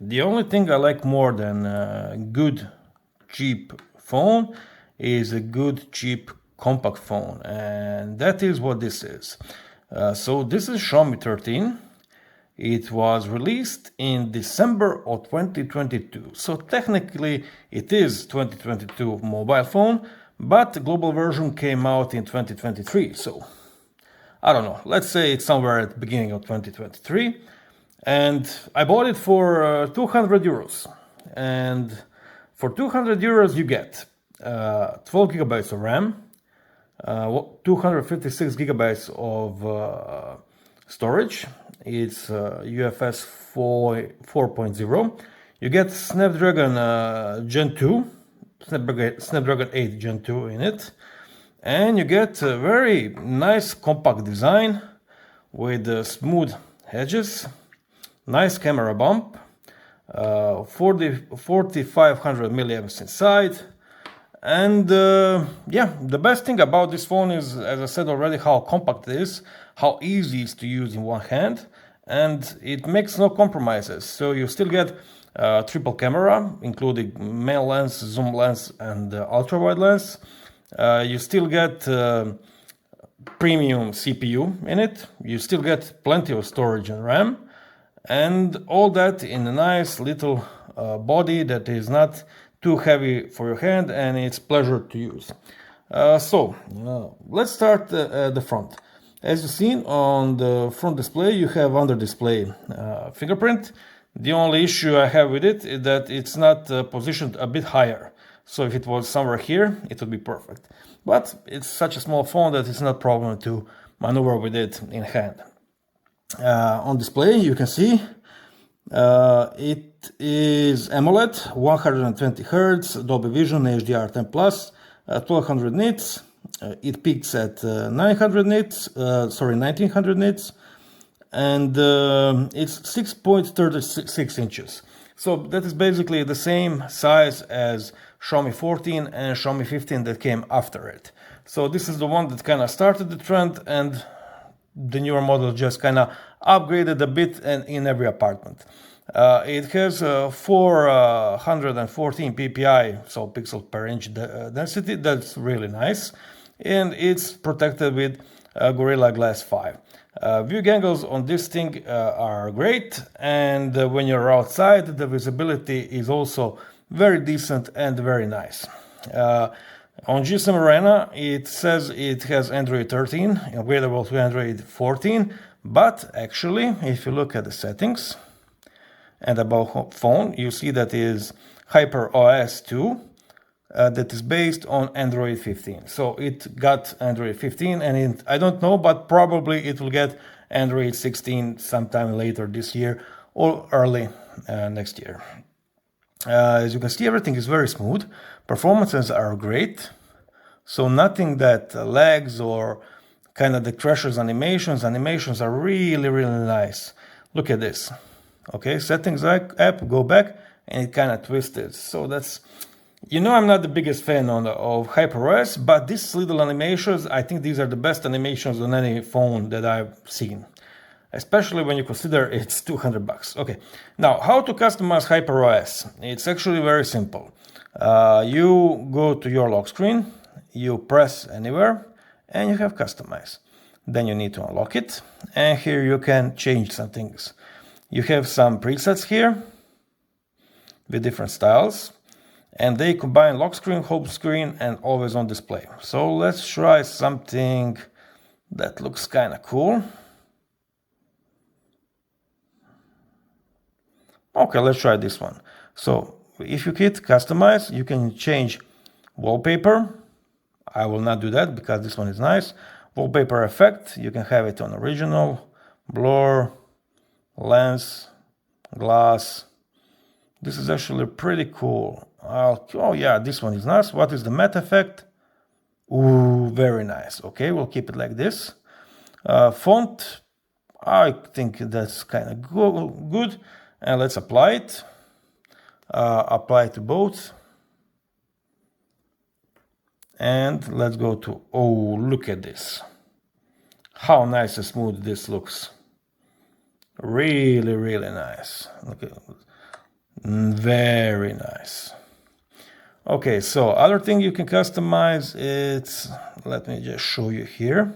The only thing I like more than a good cheap phone is a good cheap compact phone, and that is what this is. So this is Xiaomi 13. It was released in December of 2022. So technically it is 2022 mobile phone, but the global version came out in 2023. So I don't know, let's say it's somewhere at the beginning of 2023. And I bought it for 200 euros. And for 200 euros, you get 12 gigabytes of RAM, 256 gigabytes of storage. It's UFS 4.0. You get Snapdragon Gen 2, Snapdragon 8 Gen 2 in it. And you get a very nice compact design with smooth edges, nice camera bump, 4500 milliamps inside. And yeah, the best thing about this phone is, as I said already, how compact it is, how easy it is to use in one hand, and it makes no compromises. So you still get triple camera, including main lens, zoom lens, and ultra wide lens. You still get premium CPU in it. You still get plenty of storage and RAM, and all that in a nice little body that is not too heavy for your hand, and it's pleasure to use. Let's start at the front. As you've seen on the front display, you have under display fingerprint. The only issue I have with it is that it's not positioned a bit higher. So if it was somewhere here, it would be perfect. But it's such a small phone that it's not a problem to maneuver with it in hand. On display, you can see it is AMOLED, 120 Hz, Dolby Vision, HDR10+, 1200 nits. It peaks at 1900 nits, and it's 6.36 inches. So that is basically the same size as Xiaomi 14 and Xiaomi 15 that came after it. So this is the one that kind of started the trend, and the newer model just kind of upgraded a bit and in every apartment. It has 414 ppi, so pixels per inch density. That's really nice. And it's protected with Gorilla Glass 5. View angles on this thing are great, and when you're outside, the visibility is also very decent and very nice. On GSM Arena, it says it has Android 13, upgradable to Android 14, but actually, if you look at the settings and about phone, you see that is HyperOS 2, that is based on Android 15. So it got Android 15, and I don't know, but probably it will get Android 16 sometime later this year or early next year. As you can see, everything is very smooth. Performances are great. So nothing that lags or kind of the crashes animations. Animations are really, really nice. Look at this. Okay, settings app, go back, and it kind of twisted. So that's, I'm not the biggest fan of HyperOS, but these little animations, I think these are the best animations on any phone that I've seen, especially when you consider it's 200 bucks. Okay, now how to customize HyperOS? It's actually very simple. You go to your lock screen, you press anywhere, and you have customize. Then you need to unlock it, and here you can change some things. You have some presets here with different styles, and they combine lock screen, home screen, and always on display. So let's try something that looks kind of cool. Okay, let's try this one. So if you hit customize, you can change wallpaper. I will not do that because this one is nice. Wallpaper effect, you can have it on original, blur, lens, glass. This is actually pretty cool. Oh yeah, this one is nice. What is the matte effect? Ooh, very nice. Okay, we'll keep it like this. Font, I think that's kind of good. And let's apply it. Apply to both. And let's go to, oh, look at this. How nice and smooth this looks. Really, really nice. Very nice. Okay, so other thing you can customize, it's, let me just show you here.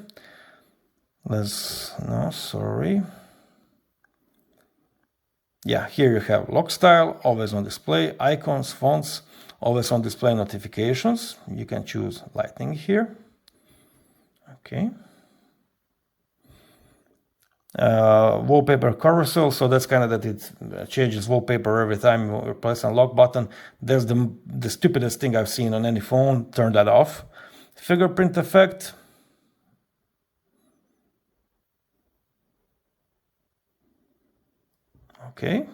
Yeah, here you have lock style, always on display, icons, fonts, always on display notifications. You can choose lightning here. Okay. Wallpaper carousel, so that's kind of that it changes wallpaper every time you press unlock button. There's the stupidest thing I've seen on any phone. Turn that off. Fingerprint effect. Okay.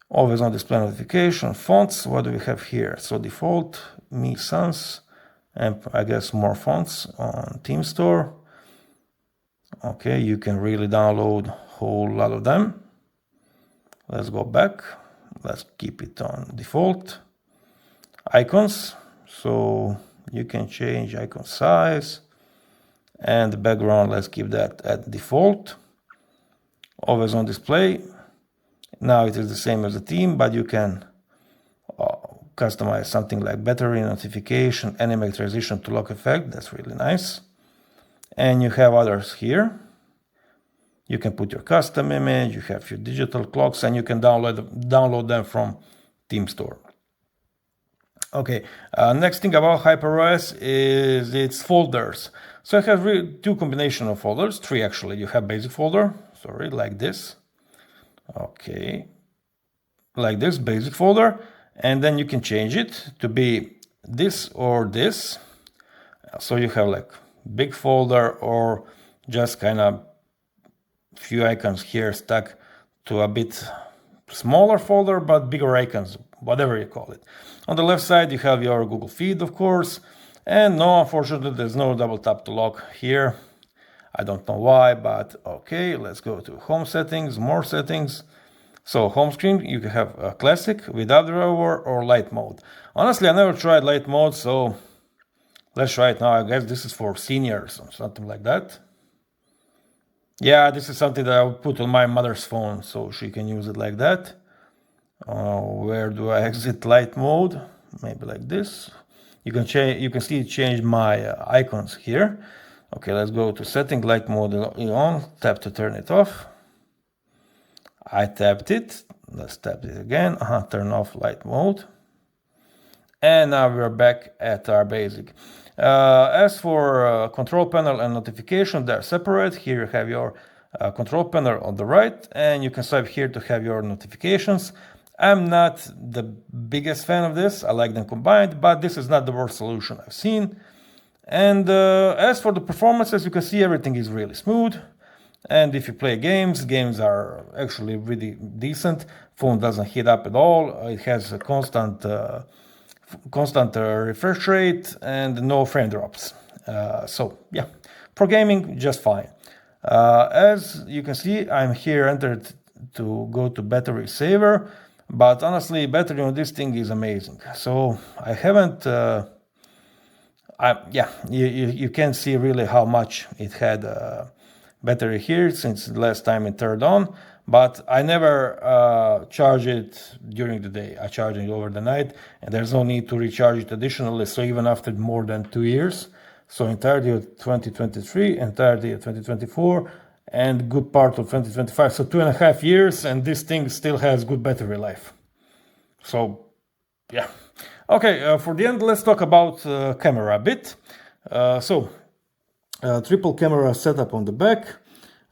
Always on display notification. Fonts, what do we have here? So default, Mi Sans, and I guess more fonts on Team Store. Okay, you can really download a whole lot of them. Let's go back. Let's keep it on default. Icons, so you can change icon size. And the background, let's keep that at default. Always on display. Now it is the same as the theme, but you can customize something like battery notification, animate transition to lock effect. That's really nice. And you have others here. You can put your custom image, you have your digital clocks, and you can download them from Team Store. Okay, next thing about HyperOS is its folders. So it has really two combination of folders, three actually. You have basic folder, sorry, like this. Okay, like this, basic folder, and then you can change it to be this or this. So you have like big folder or just kind of few icons here stuck to a bit smaller folder but bigger icons, whatever you call it. On the left side you have your Google Feed, of course, and no, unfortunately there's no double tap to lock here. I don't know why, but okay, let's go to home settings, more settings. So home screen, you can have a classic, without drawer, or light mode. Honestly, I never tried light mode, so let's try it now. I guess this is for seniors or something like that. Yeah, this is something that I would put on my mother's phone so she can use it like that. Where do I exit light mode? Maybe like this. You can change. You can see it changed my icons here. Okay, let's go to setting, light mode on. Tap to turn it off. I tapped it. Let's tap it again. Turn off light mode. And now we're back at our basic. As for control panel and notification, they're separate. Here you have your control panel on the right, and you can swipe here to have your notifications. I'm not the biggest fan of this. I like them combined, but this is not the worst solution I've seen. And as for the performance, as you can see, everything is really smooth. And if you play games are actually really decent. Phone doesn't heat up at all. It has a constant refresh rate and no frame drops. So yeah, for gaming, just fine. As you can see, I'm here entered to go to battery saver, but honestly, battery on this thing is amazing. So I haven't, you can see really how much it had battery here since the last time it turned on. But I never charge it during the day. I charge it over the night, and there's no need to recharge it additionally. So even after more than 2 years, so entirety of 2023, entirety of 2024, and good part of 2025. So 2.5 years, and this thing still has good battery life. So yeah. Okay, for the end, let's talk about camera a bit. Triple camera setup on the back.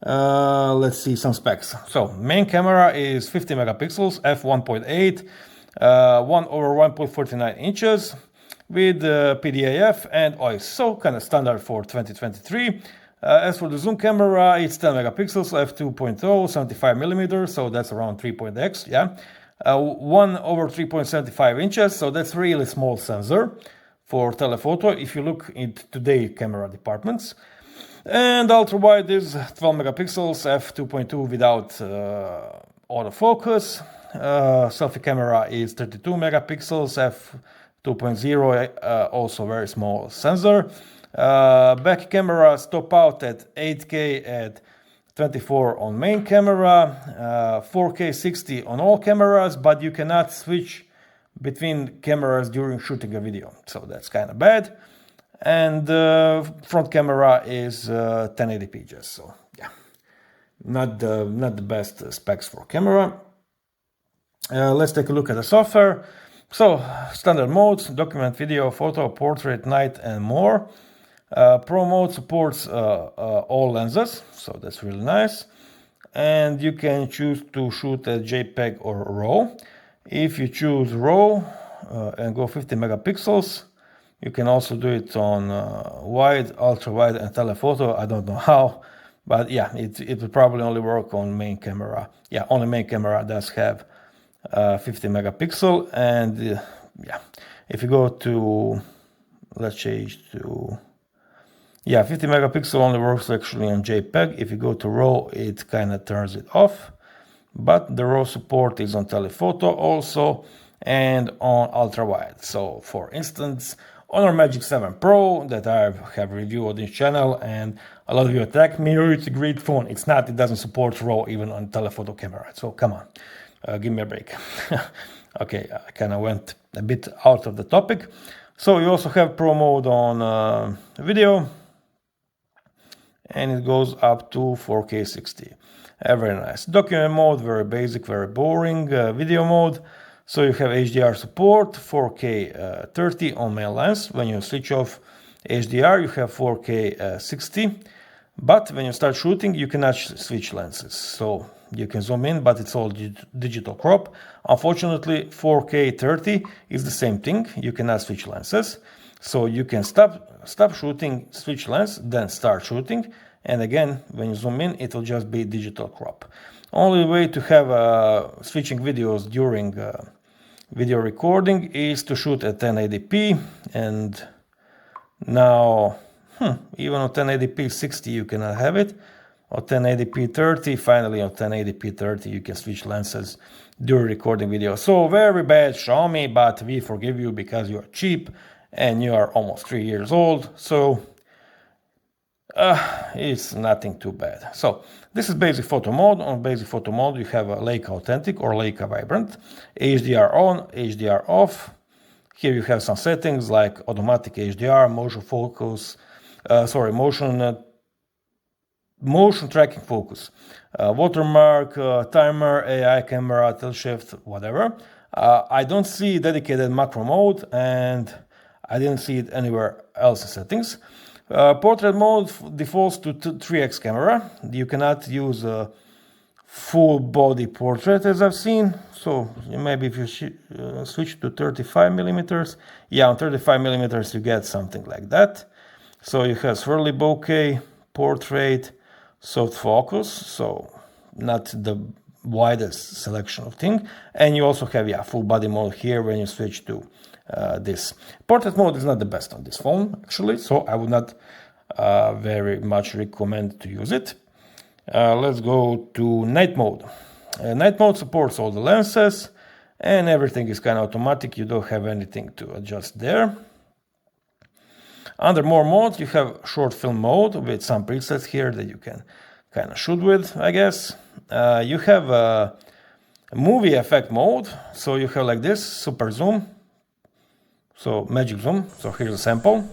Let's see some specs. So main camera is 50 megapixels, f1.8, 1/1.49 inches with PDAF and OIS. So kind of standard for 2023. As for the zoom camera, it's 10 megapixels, f2.0, 75 millimeters. So that's around 3.x, yeah. 1/3.75 inches. So that's really small sensor for telephoto if you look into today's camera departments. And ultra wide is 12 megapixels, f2.2 without autofocus. Selfie camera is 32 megapixels, f2.0, also very small sensor. Back cameras top out at 8K at 24 on main camera, 4K 60 on all cameras, but you cannot switch between cameras during shooting a video, so that's kind of bad. And front camera is 1080p just, so yeah, not the best specs for camera. Let's take a look at the software. So standard modes: document, video, photo, portrait, night, and more. Pro mode supports all lenses, so that's really nice. And you can choose to shoot a JPEG or RAW. If you choose RAW and go 50 megapixels, you can also do it on wide, ultra wide, and telephoto. I don't know how, but yeah, it will probably only work on main camera. Yeah, only main camera does have 50 megapixel. And yeah, if you go to, let's change to, yeah, 50 megapixel only works actually on JPEG. If you go to RAW, it kind of turns it off. But the RAW support is on telephoto also and on ultra wide. So for instance, on our Magic 7 Pro that I have reviewed on this channel, and a lot of you attack me, oh, it's a great phone. It's not, it doesn't support RAW even on telephoto camera. So come on, give me a break. Okay, I kind of went a bit out of the topic. So you also have Pro mode on video, and it goes up to 4K 60. Very nice. Document mode, very basic, very boring. Video mode, so you have HDR support, 4K 30 on main lens. When you switch off HDR, you have 4K 60. But when you start shooting, you cannot switch lenses. So you can zoom in, but it's all digital crop. Unfortunately, 4K 30 is the same thing. You cannot switch lenses. So you can stop shooting, switch lens, then start shooting. And again, when you zoom in, it will just be digital crop. Only way to have switching videos during video recording is to shoot at 1080p. And now, even on 1080p 60, you cannot have it. On 1080p 30, finally on 1080p 30, you can switch lenses during recording video. So very bad, Xiaomi, but we forgive you because you are cheap and you are almost 3 years old. So it's nothing too bad. So this is basic photo mode. On basic photo mode, you have a Leica Authentic or Leica Vibrant, HDR on, HDR off. Here you have some settings like automatic HDR, motion focus, motion tracking focus, watermark, timer, AI camera, tilt shift, whatever. I don't see dedicated macro mode, and I didn't see it anywhere else in settings. Portrait mode defaults to 3x camera. You cannot use a full body portrait as I've seen. So maybe if you switch to 35 millimeters, yeah, on 35 millimeters you get something like that. So you have swirly bokeh, portrait, soft focus, so not the widest selection of thing. And you also have, yeah, full body mode here when you switch to this. Portrait mode is not the best on this phone, actually, so I would not very much recommend to use it. Let's go to night mode. Night mode supports all the lenses, and everything is kind of automatic. You don't have anything to adjust there. Under more modes, you have short film mode with some presets here that you can kind of shoot with, I guess. You have a movie effect mode, so you have like this, super zoom, so magic zoom. So here's a sample.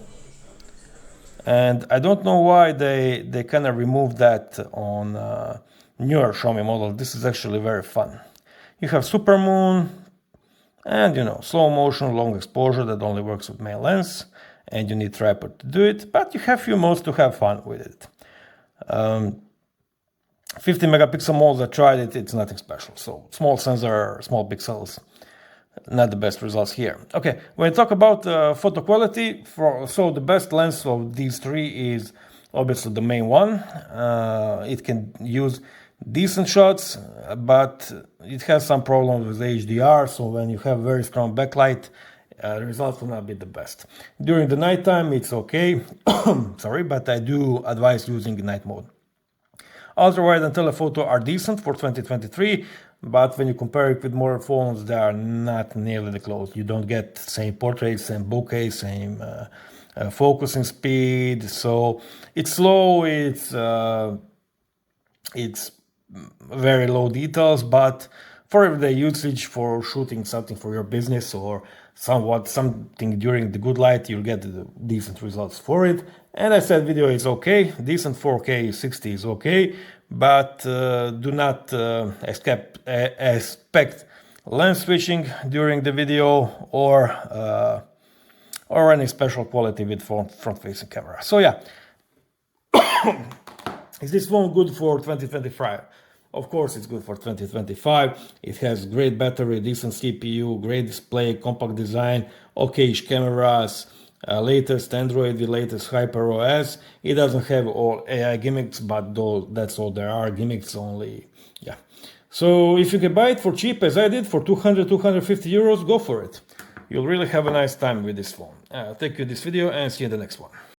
And I don't know why they kind of removed that on newer Xiaomi model. This is actually very fun. You have super moon and, you know, slow motion, long exposure that only works with main lens, and you need tripod to do it, but you have few modes to have fun with it. 50 megapixel modes, I tried it, it's nothing special. So small sensor, small pixels, not the best results here. Okay, when we talk about photo quality, so the best lens of these three is obviously the main one. It can use decent shots, but it has some problems with HDR, so when you have very strong backlight, the results will not be the best. During the nighttime, it's okay, sorry, but I do advise using night mode. Ultra-wide and telephoto are decent for 2023, but when you compare it with more phones, they are not nearly the close. You don't get same portraits, same bokeh, same focusing speed. So it's slow, it's It's very low details, but for everyday usage, for shooting something for your business or something during the good light, you'll get the decent results for it. And I said video is okay, decent 4K 60 is okay, but do not expect lens switching during the video or any special quality with front-facing camera. So yeah, is this phone good for 2025? Of course it's good for 2025. It has great battery, decent CPU, great display, compact design, okay-ish cameras, latest Android, the latest HyperOS. It doesn't have all AI gimmicks, but that's all there are, gimmicks only. Yeah. So if you can buy it for cheap, as I did, for 200, 250 euros, go for it. You'll really have a nice time with this phone. Thank you for this video and see you in the next one.